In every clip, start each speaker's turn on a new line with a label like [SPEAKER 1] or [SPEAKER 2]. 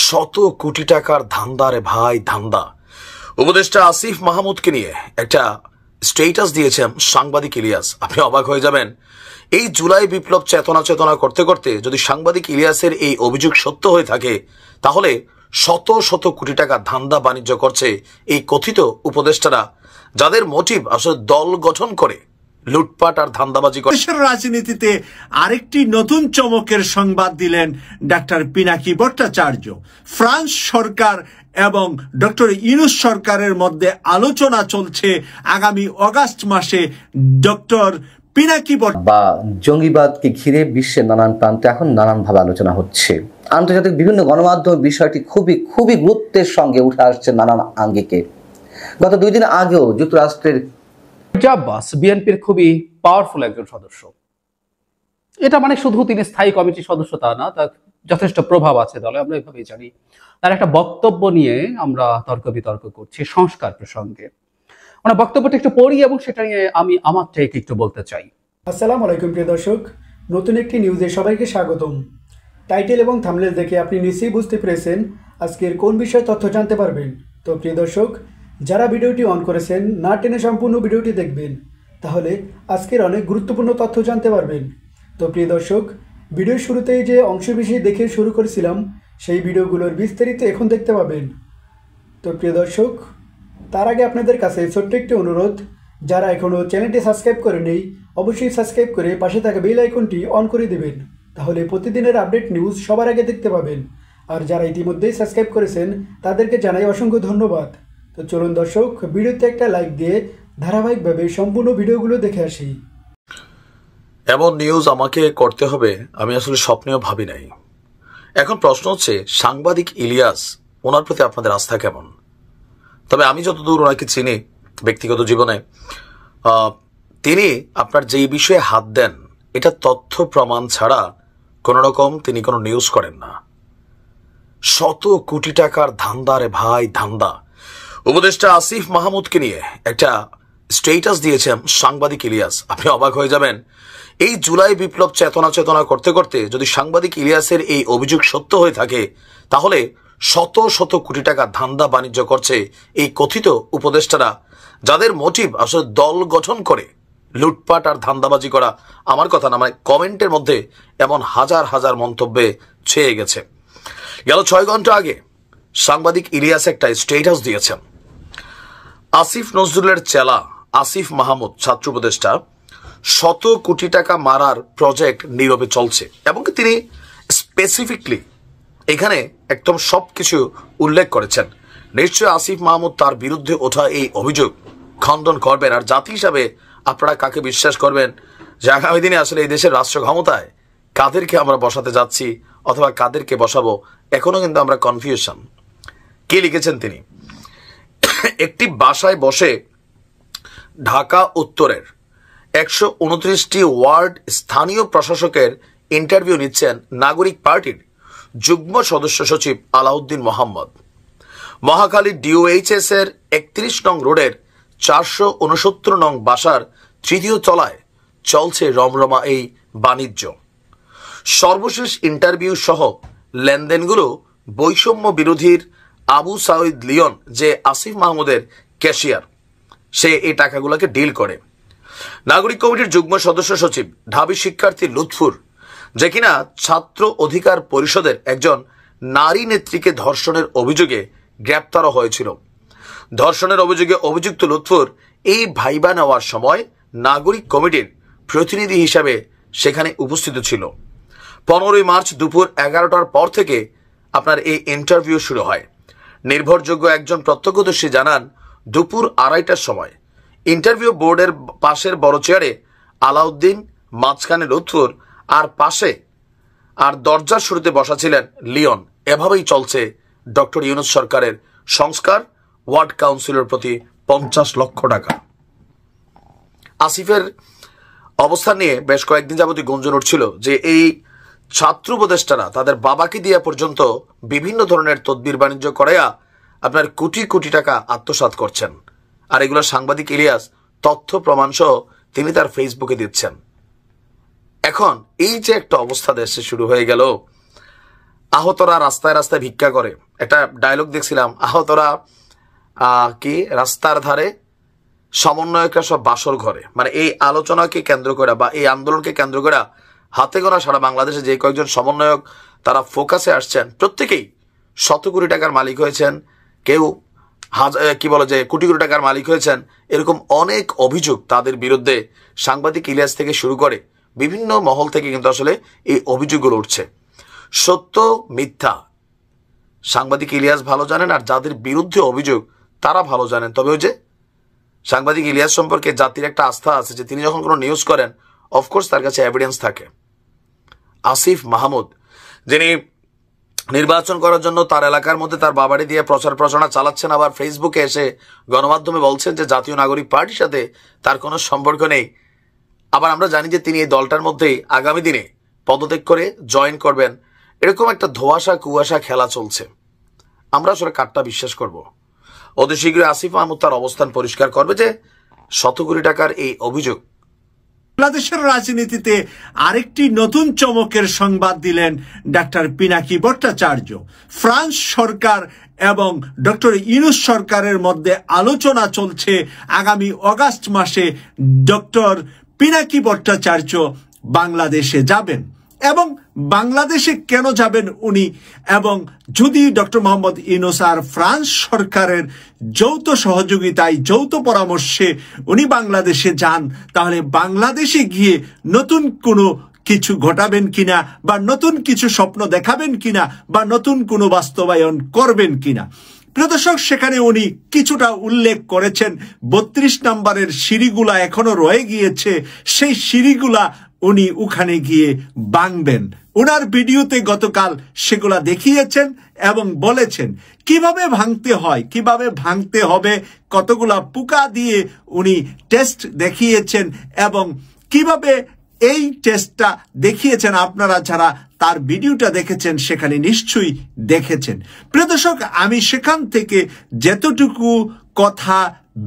[SPEAKER 1] শত কোটি টাকার ধান্দা রে ভাই, ধান্দা। উপদেষ্টা আসিফ মাহমুদকে নিয়ে একটা স্টেটাস দিয়েছেন সাংবাদিক ইলিয়াস। আপনি অবাক হয়ে যাবেন, এই জুলাই বিপ্লব চেতনা করতে করতে যদি সাংবাদিক ইলিয়াসের এই অভিযোগ সত্য হয়ে থাকে, তাহলে শত শত কোটি টাকা ধান্দা বাণিজ্য করছে এই কথিত উপদেষ্টারা, যাদের মোটিভ আসলে দল গঠন করে লুটপাট আর ধান্দাবাজি করে।
[SPEAKER 2] দেশের রাজনীতিতে আরেকটি নতুন চমকের সংবাদ দিলেন ডাক্তার পিনাকি ভট্টাচার্য। ফ্রান্স সরকার এবং ডক্টর ইউনূস সরকারের মধ্যে আলোচনা চলছে আগামী অগাস্ট মাসে ডক্টর পিনাকি
[SPEAKER 3] বা জঙ্গিবাদকে ঘিরে বিশ্বের নানান প্রান্তে এখন নানানভাবে আলোচনা হচ্ছে। আন্তর্জাতিক বিভিন্ন গণমাধ্যম বিষয়টি খুবই গুরুত্বের সঙ্গে উঠে আসছে নানান আঙ্গিকে। গত 2 দিন আগেও যুক্তরাষ্ট্রের
[SPEAKER 4] আব্বাস বিএনপির খুবই পাওয়ারফুল একজন সদস্য। এটা মানে শুধু তিনি স্থায়ী কমিটির সদস্য তা না, তার যথেষ্ট প্রভাব আছে দলে, আমরা এভাবেই জানি। তার একটা বক্তব্য নিয়ে আমরা তর্ক বিতর্ক করছি সংস্কার প্রসঙ্গে। ওনার বক্তব্যটা একটু পড়ি এবং সেটা নিয়ে আমি আমার টেক একটু বলতে চাই।
[SPEAKER 5] আসসালামু আলাইকুম প্রিয় দর্শক, নতুন একটি নিউজে সবাইকে স্বাগতম। টাইটেল এবং থাম্বনেল দেখে আপনি নিশ্চয়ই বুঝতে পেরেছেন আজকের কোন বিষয়ে তথ্য জানতে পারবেন। তো প্রিয় দর্শক, যারা ভিডিওটি অন করেছেন না টেনে সম্পূর্ণ ভিডিওটি দেখবেন, তাহলে আজকের অনেক গুরুত্বপূর্ণ তথ্য জানতে পারবেন। তো প্রিয় দর্শক, ভিডিওর শুরুতেই যে অংশবিশেষ দেখে শুরু করেছিলাম, সেই ভিডিওগুলোর বিস্তারিত এখন দেখতে পাবেন। তো প্রিয় দর্শক, তার আগে আপনাদের কাছে ছোট্ট একটি অনুরোধ, যারা এখনও চ্যানেলটি সাবস্ক্রাইব করেনি অবশ্যই সাবস্ক্রাইব করে পাশে থাকা বেল আইকনটি অন করে দেবেন, তাহলে প্রতিদিনের আপডেট নিউজ সবার আগে দেখতে পাবেন। আর যারা ইতিমধ্যেই সাবস্ক্রাইব করেছেন তাদেরকে জানাই অসংখ্য ধন্যবাদ। তো চলুন দর্শক, ভিডিওতে একটা লাইক দিয়ে ধারাবাহিকভাবে সম্পূর্ণ ভিডিওগুলো দেখে আসি।
[SPEAKER 1] এমন নিউজ আমাকে করতে হবে আমি আসলে স্বপ্নেও ভাবি নাই। এখন প্রশ্ন হচ্ছে, সাংবাদিক ইলিয়াস, ওনার প্রতি আপনাদের আস্থা কেমন? তবে আমি যতদূর ওনাকে চিনি ব্যক্তিগত জীবনে, তিনি আপনার যেই বিষয়ে হাত দেন এটা তথ্য প্রমাণ ছাড়া কোন রকম তিনি কোনো নিউজ করেন না। শত কোটি টাকার ধান্দা রে ভাই, ধান্দা। উপদেষ্টা আসিফ মাহমুদকে নিয়ে একটা স্টেটাস দিয়েছেন সাংবাদিক ইলিয়াস। আপনি অবাক হয়ে যাবেন, এই জুলাই বিপ্লব চেতনা করতে করতে যদি সাংবাদিক ইলিয়াসের এই অভিযোগ সত্য হয়ে থাকে, তাহলে শত শত কোটি টাকা ধান্দা বাণিজ্য করছে এই কথিত উপদেষ্টারা, যাদের মোটিভ আসলে দল গঠন করে লুটপাট আর ধান্দাবাজি করা। আমার কথা না, মানে কমেন্টের মধ্যে এমন হাজার হাজার মন্তব্যে ছেয়ে গেছে। গেল 6 ঘন্টা আগে সাংবাদিক ইলিয়াস একটা স্টেটাস দিয়েছেন, আসিফ নজরুলের চেলা আসিফ মাহমুদ ছাত্র উপদেষ্টা শত কোটি টাকা মারার প্রজেক্ট নীরবে চলছে, এবং তিনি স্পেসিফিকলি এখানে একদম সবকিছু উল্লেখ করেছেন। নিশ্চয় আসিফ মাহমুদ তার বিরুদ্ধে ওঠা এই অভিযোগ খণ্ডন করবেন। আর জাতি হিসাবে আপনারা কাকে বিশ্বাস করবেন যে আগামী দিনে আসলে এই দেশের রাষ্ট্র ক্ষমতায় কাদেরকে আমরা বসাতে যাচ্ছি অথবা কাদেরকে বসাবো, এখনো কিন্তু আমরা কনফিউশন। কে লিখেছেন তিনি? একটি বাসায় বসে ঢাকা উত্তরের 129টি ওয়ার্ড স্থানীয় প্রশাসকের ইন্টারভিউ নিচ্ছেন নাগরিক পার্টির যুগ্ম সদস্য সচিব আলাউদ্দিন মোহাম্মদ। মহাখালী ডিওএইচএস এর 31 নং রোডের 469 নং বাসার 3য় তলায় চলছে রমরমা এই বাণিজ্য। সর্বশেষ ইন্টারভিউ সহ লেনদেনগুলো বৈষম্য বিরোধীর আবু সাঈদ লিয়ন, যে আসিফ মাহমুদের ক্যাশিয়ার, সে এই টাকাগুলোকে ডিল করে। নাগরিক কমিটির যুগ্ম সদস্য সচিব ঢাবি শিক্ষার্থী লুৎফুর, যে কিনা ছাত্র অধিকার পরিষদের একজন নারী নেত্রীকে ধর্ষণের অভিযোগে গ্রেপ্তার হয়েছিল। ধর্ষণের অভিযোগে অভিযুক্ত লুৎফুর এই ভাইবা নেওয়ার সময় নাগরিক কমিটির প্রতিনিধি হিসাবে সেখানে উপস্থিত ছিল। 15 মার্চ দুপুর 11টার পর থেকে আপনার এই ইন্টারভিউ শুরু হয়। নির্ভরযোগ্য একজন প্রত্যক্ষদর্শী জানান, দুপুর 2:30টার সময় ইন্টারভিউ বোর্ডের পাশের বড় চেয়ারে আলাউদ্দিন, মাঝখানে লুৎফুর, আর পাশে আর দরজার শুরুতে বসা ছিলেন লিওন। এভাবেই চলছে ডক্টর ইউনূস সরকারের সংস্কার, ওয়ার্ড কাউন্সিলের প্রতি 50 লক্ষ টাকা। আসিফের অবস্থান নিয়ে বেশ কয়েকদিন যাবতীয় গুঞ্জন উঠছিল যে এই ছাত্র উপদেষ্টারা তাদের বাবাকে দিয়ে পর্যন্ত বিভিন্ন ধরনের তদবির বাণিজ্য করাইয়া আপনার কোটি কোটি টাকা আত্মসাৎ করছেন। আর এগুলো সাংবাদিক ইলিয়াস তথ্য প্রমাণ সহ তিনি তার ফেসবুকে দিচ্ছেন। এখন এই যে একটা অবস্থা দেশে শুরু হয়ে গেল, আহতরা রাস্তায় রাস্তায় ভিক্ষা করে, একটা ডায়লগ দেখছিলাম, আহতরা কি রাস্তার ধারে, সমন্বয়করা সব বাসর ঘরে। মানে এই আলোচনাকে কেন্দ্র করে বা এই আন্দোলনকে কেন্দ্র করে হাতে গোনা সারা বাংলাদেশে যে কয়েকজন সমন্বয়ক তারা ফোকাসে আসছেন, প্রত্যেকেই শত কোটি টাকার মালিক হয়েছেন, কেউ কি বলে যে কোটি কোটি টাকার মালিক হয়েছেন। এরকম অনেক অভিযোগ তাদের বিরুদ্ধে সাংবাদিক ইলিয়াস থেকে শুরু করে বিভিন্ন মহল থেকে কিন্তু আসলে এই অভিযোগগুলো উঠছে। সত্য মিথ্যা সাংবাদিক ইলিয়াস ভালো জানেন, আর যাদের বিরুদ্ধে অভিযোগ তারা ভালো জানেন। তবে ওই যে সাংবাদিক ইলিয়াস সম্পর্কে জাতির একটা আস্থা আছে যে তিনি যখন কোনো নিউজ করেন অফকোর্স তার কাছে এভিডেন্স থাকে। আসিফ মাহমুদ যিনি নির্বাচন করার জন্য তার এলাকার মধ্যে তার বাবাড়ি দিয়ে প্রচার প্রচারণা চালাচ্ছেন, আবার ফেসবুকে এসে গণমাধ্যমে বলছেন যে জাতীয় নাগরিক পার্টির সাথে তার কোনো সম্পর্ক নেই। আবার আমরা জানি যে তিনি এই দলটার মধ্যেই আগামী দিনে পদত্যাগ করে জয়েন করবেন। এরকম একটা ধোঁয়াশা কুয়াশা খেলা চলছে। আমরা আসলে কারটা বিশ্বাস করব? অতি শীঘ্রই আসিফ মাহমুদ তার অবস্থান পরিষ্কার করবে যে শত কোটি টাকার এই অভিযোগ।
[SPEAKER 2] বাংলাদেশের রাজনীতিতে আরেকটি নতুন চমকের সংবাদ দিলেন ডাক্তার পিনাকি ভট্টাচার্য। ফ্রান্স সরকার এবং ডক্টর ইউনূস সরকারের মধ্যে আলোচনা চলছে আগামী অগাস্ট মাসে ডক্টর পিনাকি ভট্টাচার্য বাংলাদেশে যাবেন। এবং বাংলাদেশে কেন যাবেন উনি, এবং যদি ডক্টর মোহাম্মদ ইউনূস আর ফ্রান্স সরকারের যৌথ সহযোগিতায় যৌথ পরামর্শে উনি বাংলাদেশে যান, তাহলে বাংলাদেশে গিয়ে নতুন কোনো কিছু ঘটাবেন কিনা, বা নতুন কিছু স্বপ্ন দেখাবেন কিনা, বা নতুন কোনো বাস্তবায়ন করবেন কিনা। প্রিয় দর্শক, সেখানে উনি কিছুটা উল্লেখ করেছেন। 32 নম্বরের সিঁড়িগুলা এখনো রয়ে গিয়েছে, সেই সিঁড়িগুলা উনি ওখানে গিয়ে ভাঙবেন। ওনার ভিডিওতে গতকাল সেগুলা দেখিয়েছেন এবং বলেছেন কিভাবে ভাঙতে হয়, কিভাবে ভাঙতে হবে, কতগুলা পোকা দিয়ে উনি টেস্ট দেখিয়েছেন এবং কিভাবে এই টেস্টটা দেখিয়েছেন। আপনারা যারা তার ভিডিওটা দেখেছেন সেখানে নিশ্চয়ই দেখেছেন। প্রিয় দর্শক, আমি সেখান থেকে যেতটুকু কথা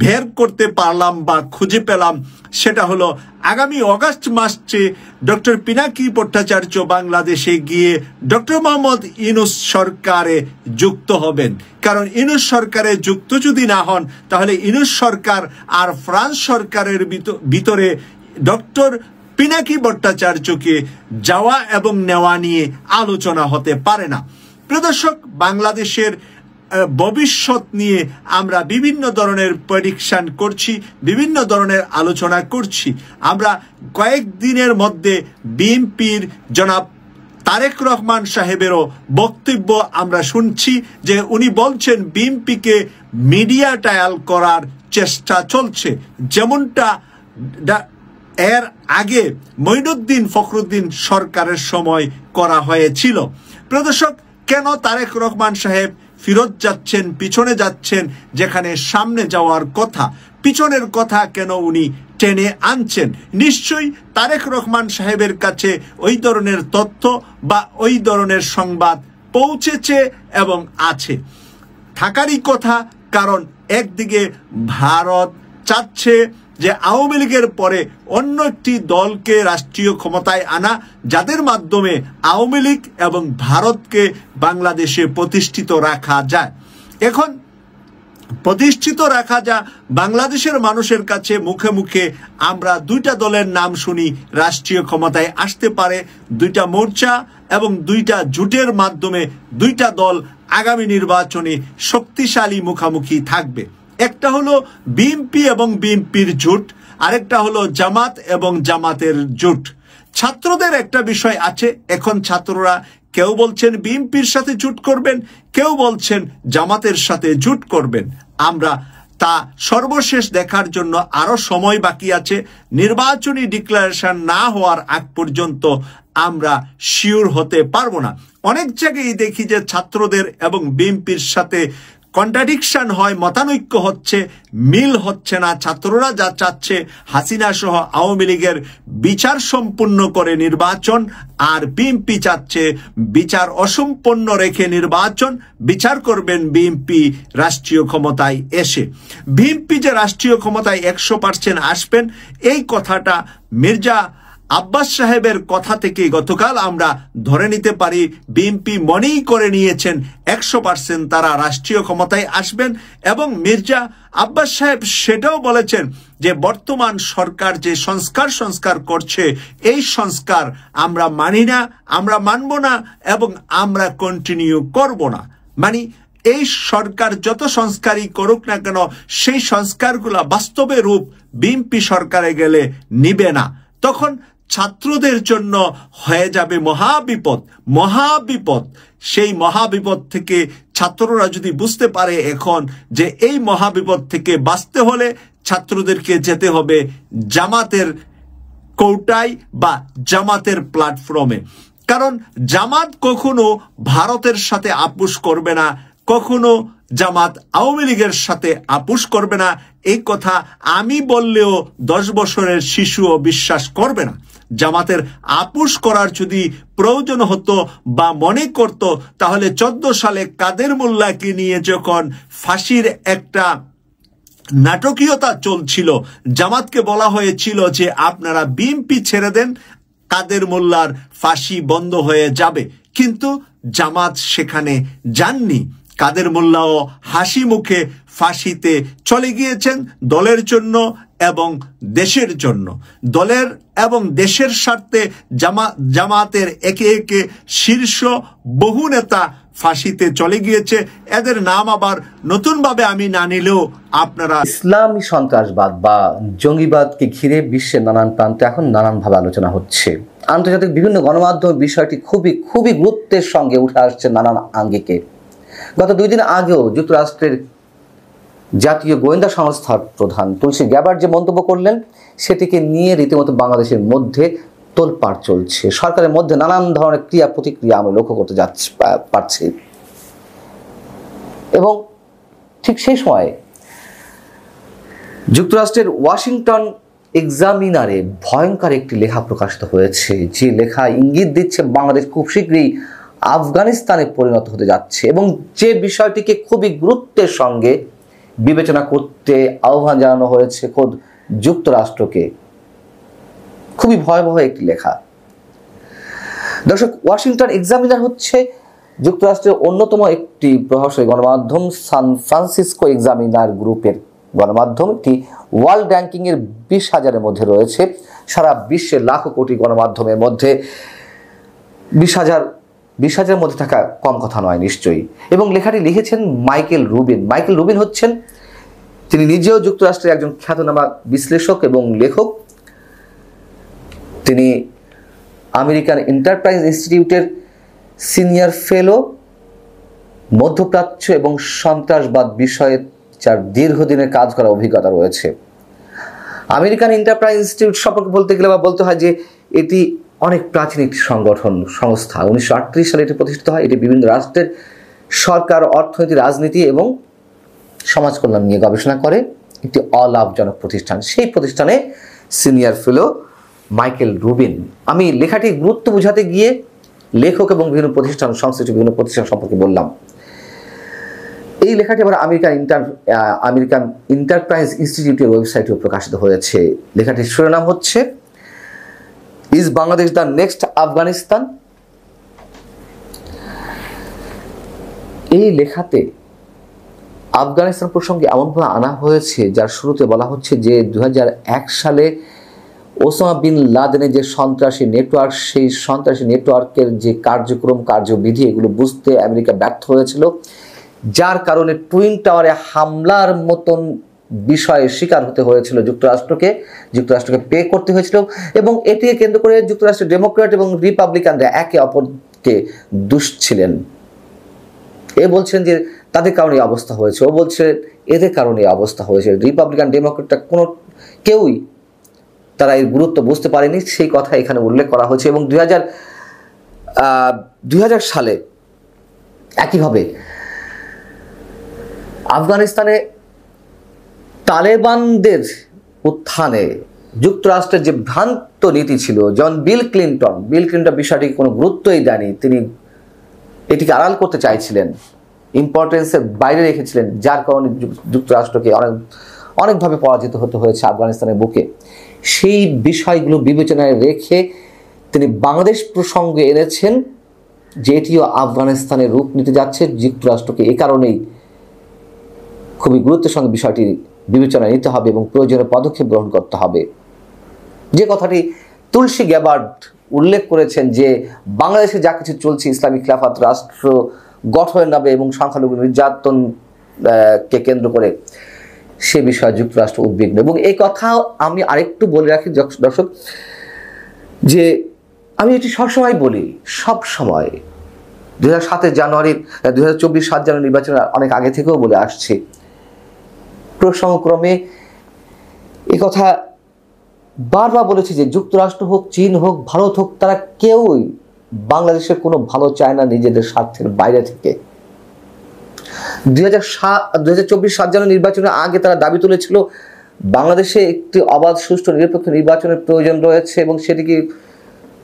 [SPEAKER 2] বের করতে পারলাম বা খুঁজে পেলাম সেটা হলো আগামী অগাস্ট মাসে ডক্টর পিনাকি ভট্টাচার্য বাংলাদেশে গিয়ে ডক্টর মোহাম্মদ ইউনূস সরকারে যুক্ত হবেন। কারণ ইউনূস সরকারে যুক্ত যদি না হন তাহলে ইউনূস সরকার আর ফ্রান্স সরকারের ভিতরে ডক্টর পিনাকি ভট্টাচার্যকে যাওয়া এবং নেওয়া নিয়ে আলোচনা হতে পারে না। প্রিয় দর্শক, বাংলাদেশের ভবিষ্যৎ নিয়ে আমরা বিভিন্ন ধরনের প্রেডিকশন করছি, বিভিন্ন ধরনের আলোচনা করছি। আমরা কয়েকদিনের মধ্যে বিএনপির জনাব তারেক রহমান সাহেবেরও বক্তব্য আমরা শুনছি যে উনি বলছেন বিএনপিকে মিডিয়া ট্রায়াল করার চেষ্টা চলছে, যেমনটা এর আগে মঈনুদ্দিন ফখরুদ্দিন সরকারের সময় করা হয়েছিল। প্রিয় দর্শক, কেন তারেক রহমান সাহেব ফিরত যাচ্ছেন, পিছনে যাচ্ছেন, যেখানে সামনে যাওয়ার কথা, পিছনের কথা কেন উনি টেনে আনছেন? নিশ্চয়ই তারেক রহমান সাহেবের কাছে ওই ধরনের তথ্য বা ওই ধরনের সংবাদ পৌঁছেছে এবং আছে, থাকারই কথা। কারণ একদিকে ভারত চাচ্ছে যে আওয়ামী লীগের পরে অন্য একটি দলকে রাষ্ট্রীয় ক্ষমতায় আনা, যাদের মাধ্যমে আওয়ামী লীগ এবং ভারতকে বাংলাদেশে প্রতিষ্ঠিত রাখা যায়। এখন প্রতিষ্ঠিত রাখা যা বাংলাদেশের মানুষের কাছে মুখে মুখে আমরা দুইটা দলের নাম শুনি রাষ্ট্রীয় ক্ষমতায় আসতে পারে, দুইটা মোর্চা এবং দুইটা জোটের মাধ্যমে দুইটা দল আগামী নির্বাচনে শক্তিশালী মুখামুখি থাকবে। একটা হলো বিএনপি এবং বিএনপির জোট, আরেকটা হলো জামাত এবং জামাতের জোট। ছাত্রদের একটা বিষয় আছে, এখন ছাত্ররা কেউ বলছেন বিএনপির সাথে জোট করবেন, কেউ বলছেন জামাতের সাথে জোট করবেন। আমরা তা সর্বশেষ দেখার জন্য আরো সময় বাকি আছে। নির্বাচনী ডিক্লারেশন না হওয়ার আগ পর্যন্ত আমরা শিওর হতে পারবো না। অনেক জায়গায় দেখি যে ছাত্রদের এবং বিএনপির সাথে কন্ট্রাডিকশন হয়, মতানৈক্য হচ্ছে, মিল হচ্ছে না। ছাত্ররা যা চাচ্ছে হাসিনা সহ আওয়ামী লীগের বিচার সম্পূর্ণ করে নির্বাচন, আর বিএনপি চাচ্ছে বিচার অসম্পন্ন রেখে নির্বাচন, বিচার করবেন বিএনপি রাষ্ট্রীয় ক্ষমতায় এসে। বিএনপি যে রাষ্ট্রীয় ক্ষমতায় 100% আসবেন এই কথাটা মির্জা আব্বাস সাহেবের কথা থেকে গতকাল আমরা ধরে নিতে পারি বিএনপি মনেই করে নিয়েছেন 100% তারা রাষ্ট্রীয় ক্ষমতায় আসবেন, এবং মির্জা আব্বাস সাহেব সেটাও বলেছেন যে বর্তমান সরকার যে সংস্কার করছে এই সংস্কার আমরা মানি না, আমরা মানব না এবং আমরা কন্টিনিউ করব না। মানে এই সরকার যত সংস্কারই করুক না কেন সেই সংস্কারগুলা বাস্তবে রূপ বিএনপি সরকারে গেলে নিবে না, তখন ছাত্রদের জন্য হয়ে যাবে মহাবিপদ। সেই মহাবিপদ থেকে ছাত্ররা যদি বুঝতে পারে এখন যে এই মহাবিপদ থেকে বাঁচতে হলে ছাত্রদেরকে যেতে হবে জামাতের কৌটায় বা জামাতের প্ল্যাটফর্মে, কারণ জামাত কখনো ভারতের সাথে আপোষ করবে না, কখনো জামাত আওয়ামী লীগের সাথে আপোষ করবে না। এই কথা আমি বললেও 10 বছরের শিশুও বিশ্বাস করবে না। জামাতের আপোষ করার যদি প্রয়োজন হতো বা মনে করত, তাহলে 14 সালে কাদের মোল্লাকে নিয়ে যখন ফাঁসির একটা নাটকীয়তা চলছিল, জামাতকে বলা হয়েছিল যে আপনারা বিএনপি ছেড়ে দেন, কাদের মোল্লার ফাঁসি বন্ধ হয়ে যাবে, কিন্তু জামাত সেখানে যাননি। কাদের মোল্লাও হাসি মুখে ফাঁসিতে চলে গিয়েছেন দলের জন্য এবং দেশের জন্য। দলের এবং দেশের স্বার্থে জামাতের একে একে শীর্ষ বহু নেতা ফাঁসিতে চলে গিয়েছে। এদের নাম আবার নতুনভাবে আমি না নিলেও আপনারা
[SPEAKER 3] ইসলামী সন্ত্রাসবাদ বা জঙ্গিবাদকে ঘিরে বিশ্বের নানান প্রান্তে এখন নানানভাবে আলোচনা হচ্ছে। আন্তর্জাতিক বিভিন্ন গণমাধ্যম বিষয়টি খুবই গুরুত্বের সঙ্গে উঠে আসছে নানান আঙ্গিকে। গত 2 দিন আগেও যুক্তরাষ্ট্রের জাতীয় গোয়েন্দা সংস্থার প্রধান তুলসী গ্যাবার্ড যে মন্তব্য করলেন সেটিকে নিয়ে রীতিমতো বাংলাদেশের মধ্যে তোলপাড় চলছে। সরকারের মধ্যে নানান ধরনের ক্রিয়া প্রতিক্রিয়া আমরা লক্ষ্য করতে পারছি, এবং ঠিক সেই সময়ে যুক্তরাষ্ট্রের ওয়াশিংটন এক্সামিনারে ভয়ঙ্কর একটি লেখা প্রকাশিত হয়েছে, যে লেখা ইঙ্গিত দিচ্ছে বাংলাদেশ খুব শীঘ্রই আফগানিস্তানে পরিণত হতে যাচ্ছে, এবং যে বিষয়টিকে খুবই গুরুত্বের সঙ্গে বিবেচনা করতে আহ্বান জানানো হয়েছে খোদ যুক্তরাষ্ট্রকে। খুবই ভয়াবহ একটি লেখা। দর্শক, ওয়াশিংটন এক্সামিনার হচ্ছে যুক্তরাষ্ট্রের অন্যতম একটি প্রভাবশালী গণমাধ্যম। সান ফ্রান্সিসকো এক্সামিনার গ্রুপের গণমাধ্যম, একটি ওয়ার্ল্ড র্যাঙ্কিংয়ের 20,000-এর মধ্যে রয়েছে। সারা বিশ্বের লাখো কোটি গণমাধ্যমের মধ্যে 20,000-এর মধ্যে থাকা কম কথা নয় নিশ্চয়ই। এবং লেখাটি লিখেছেন মাইকেল রুবিন হচ্ছেন, তিনি নিজেও যুক্তরাষ্ট্রের একজন খ্যাতনামা বিশ্লেষক এবং লেখক। তিনি আমেরিকান এন্টারপ্রাইজ ইনস্টিটিউটের সিনিয়র ফেলো, মধ্যপ্রাচ্য এবং সন্ত্রাসবাদ বিষয়ে যার দীর্ঘদিনের কাজ করার অভিজ্ঞতা রয়েছে। আমেরিকান এন্টারপ্রাইজ ইনস্টিটিউট সম্পর্কে বলতে গেলে বা বলতে হয় যে এটি অনেক প্রাচীন একটি সংস্থা। 1938 সালে এটি প্রতিষ্ঠিত হয়। এটি বিভিন্ন রাষ্ট্রের সরকার, অর্থনীতি, রাজনীতি এবং সমাজ কল্যাণ নিয়ে গবেষণা করে, একটি অলাভজনক প্রতিষ্ঠান। সেই প্রতিষ্ঠানে সিনিয়র ফেলো মাইকেল রুবিন। আমি লেখাটির গুরুত্ব বোঝাতে গিয়ে লেখক এবং বিভিন্ন প্রতিষ্ঠান, সংশ্লিষ্ট বিভিন্ন প্রতিষ্ঠান সম্পর্কে বললাম। এই লেখাটি আবার আমেরিকান এন্টারপ্রাইজ ইনস্টিটিউটের ওয়েবসাইটেও প্রকাশিত হয়েছে। লেখাটির শিরোনাম হচ্ছে is Bangladesh the next Afghanistan. এই লেখাতে আফগানিস্তান প্রসঙ্গে এমনভাবে আনা হয়েছে যার শুরুতে বলা হচ্ছে যে 2001 সালে ওসামা বিন লাদেনের যে সন্ত্রাসী নেটওয়ার্ক, সেই সন্ত্রাসী নেটওয়ার্কের যে কার্যক্রম, কার্যবিধি, এগুলো বুঝতে আমেরিকা ব্যর্থ হয়েছিল, যার কারণে টুইন টাওয়ারে হামলার মতন বিষয়ে শিকার হতে হয়েছিল যুক্তরাষ্ট্রকে পে করতে হয়েছিল। এবং এটিকে কেন্দ্র করে যুক্তরাষ্ট্রের ডেমোক্র্যাট এবং রিপাবলিকানরা একে অপরকে দুষছিলেন। এ বলছেন যে তাদের কারণে অবস্থা হয়েছে, ও বলছে এদের কারণে অবস্থা হয়েছে। রিপাবলিকান ডেমোক্রেটটা কেউই তারা এর গুরুত্ব বুঝতে পারেনি, সেই কথা এখানে উল্লেখ করা হয়েছে। এবং 2000 সালে একইভাবে আফগানিস্তানে তালেবানদের উত্থানে যুক্তরাষ্ট্রের যে ভ্রান্ত নীতি ছিল, যেমন বিল ক্লিন্টন বিষয়টিকে কোনো গুরুত্বই দেয়নি, তিনি এটিকে আড়াল করতে চাইছিলেন, ইম্পর্টেন্সের বাইরে রেখেছিলেন, যার কারণে যুক্তরাষ্ট্রকে অনেকভাবে পরাজিত হতে হয়েছে আফগানিস্তানের বুকে। সেই বিষয়গুলো বিবেচনায় রেখে তিনি বাংলাদেশ প্রসঙ্গে এনেছেন যে এটিও আফগানিস্তানের রূপ নিতে যাচ্ছে। যুক্তরাষ্ট্রকে এ কারণেই খুবই গুরুত্বের সঙ্গে বিষয়টি বিবেচনায় নিতে হবে এবং প্রয়োজনীয় পদক্ষেপ গ্রহণ করতে হবে। যে কথাটি তুলসী গ্যাবার্ড উল্লেখ করেছেন যে বাংলাদেশে যা কিছু চলছে ইসলামিক খিলাফত রাষ্ট্র গঠনের নামে এবং সংখ্যালঘু নির্যাতনকে কেন্দ্র করে, সে বিষয়ে যুক্তরাষ্ট্র উদ্বিগ্ন। এবং এই কথা আমি আরেকটু বলে রাখি দর্শক, যে আমি এটি সবসময় বলি, সব সময় 2007 জানুয়ারির 2024 7 জানুয়ারি নির্বাচনের অনেক আগে থেকেও বলে আসছি, প্রসঙ্গক্রমে এই কথা বারবার বলেছি যে যুক্তরাষ্ট্র হোক, চীন হোক, ভারত হোক, তারা কেউই বাংলাদেশের কোনো ভালো চায় না নিজেদের স্বার্থের বাইরে থেকে। 2024 7 জানুয়ারি নির্বাচনের আগে তারা দাবি তুলেছিল বাংলাদেশে একটি অবাধ, সুষ্ঠু, নিরপেক্ষ নির্বাচনের প্রয়োজন রয়েছে এবং সেটিকে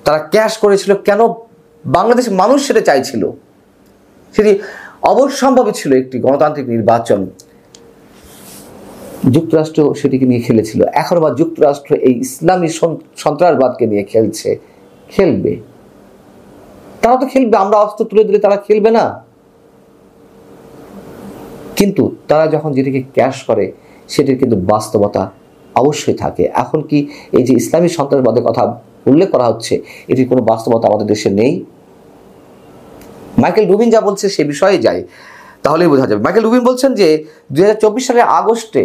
[SPEAKER 3] তারা ক্যাশ করেছিল। কেন? বাংলাদেশের মানুষ সেটা চাইছিল, সেটি অবশ্যম্ভাবী ছিল একটি গণতান্ত্রিক নির্বাচন। যুক্তরাষ্ট্র সেটিকে নিয়ে খেলেছিল। এখন আবার যুক্তরাষ্ট্র এই ইসলামী সন্ত্রাসবাদকে নিয়ে খেলবে। তারা তো খেলবে, আমরা অস্ত্র তুলে দিলে তারা খেলবে না। কিন্তু তারা যখন যেটিকে ক্যাশ করে সেটির কিন্তু বাস্তবতা অবশ্যই থাকে। এখন কি এই যে ইসলামী সন্ত্রাসবাদের কথা উল্লেখ করা হচ্ছে, এটির কোনো বাস্তবতা আমাদের দেশে নেই? মাইকেল রুবিন যা বলছে সে বিষয়ে যায়, তাহলেই বোঝা যাবে। মাইকেল রুবিন বলছেন যে 2024 সালের আগস্টে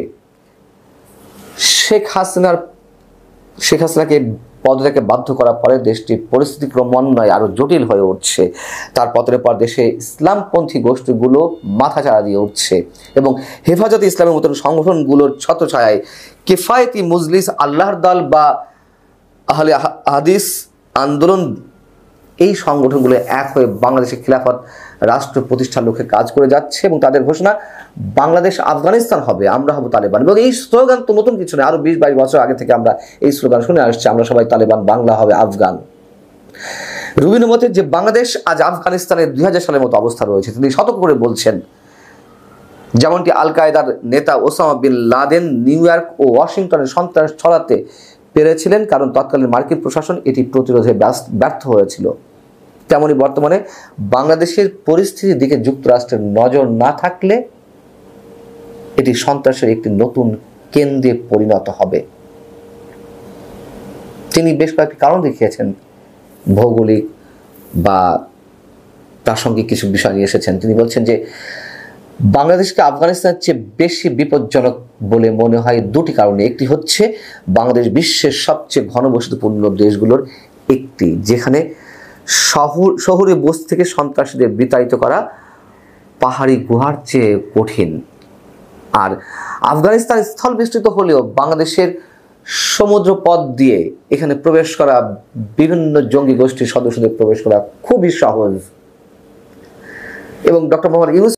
[SPEAKER 3] শেখ হাসিনাকে পদত্যাগে বাধ্য করার পরে দেশটির পরিস্থিতি ক্রমান্বয়ে আরো জটিল হয়ে উঠছে। তার পতনের পর দেশে ইসলামপন্থী গোষ্ঠীগুলো মাথাচাড়া দিয়ে উঠছে এবং হেফাজতে ইসলামের মতন সংগঠনগুলোর ছত্রছায়ায় কিফায়েতি মুজলিস, আল্লাহর দল বা আহলে হাদিস আন্দোলন, এই সংগঠনগুলো এক হয়ে বাংলাদেশের খিলাফত রাষ্ট্র প্রতিষ্ঠার লক্ষ্যে কাজ করে যাচ্ছে এবং তাদের ঘোষণা বাংলাদেশ আফগানিস্তান হবে, আমরা হব তালেবান। এবং এই স্লোগান তো নতুন কিছু নয়, আরো 20-22 বছর আগে থেকে আমরা এই স্লোগান শুনে আসছি, আমরা সবাই তালেবান, বাংলা হবে আফগান। রুবিনের মতে যে বাংলাদেশ আজ আফগানিস্তানের 2000 সালের মতো অবস্থা রয়েছে। তিনি সতর্ক করে বলছেন, যেমনটি আল কায়েদার নেতা Osama bin Laden New York ও ওয়াশিংটনে সন্ত্রাস ছড়াতে পেরেছিলেন কারণ তৎকালীন মার্কিন প্রশাসন এটি প্রতিরোধে ব্যর্থ হয়েছিল, তেমনি বর্তমানে বাংলাদেশের পরিস্থিতির দিকে যুক্তরাষ্ট্রের নজর না থাকলে এটি সন্ত্রাসের একটি নতুন কেন্দ্রে পরিণত হবে। তিনি বেশ কয়েকটি কারণ দেখিয়েছেন, ভৌগোলিক বা প্রাসঙ্গিক কিছু বিষয় নিয়ে এসেছেন। তিনি বলছেন যে বাংলাদেশকে আফগানিস্তানের চেয়ে বেশি বিপজ্জনক বলে মনে হয় দুটি কারণে। একটি হচ্ছে বাংলাদেশ বিশ্বের সবচেয়ে ঘনবসতিপূর্ণ দেশগুলোর একটি, যেখানে শহরে বস্তি থেকে সন্ত্রাসীদের বিতাড়িত করা পাহাড়ি গুহার চেয়ে কঠিন। আর আফগানিস্তান স্থল বিস্তৃত হলেও বাংলাদেশের সমুদ্র পথ দিয়ে এখানে প্রবেশ করা, বিভিন্ন জঙ্গি গোষ্ঠীর সদস্যদের প্রবেশ করা খুবই সহজ। এবং ডক্টর মোহাম্মদ ইউনূস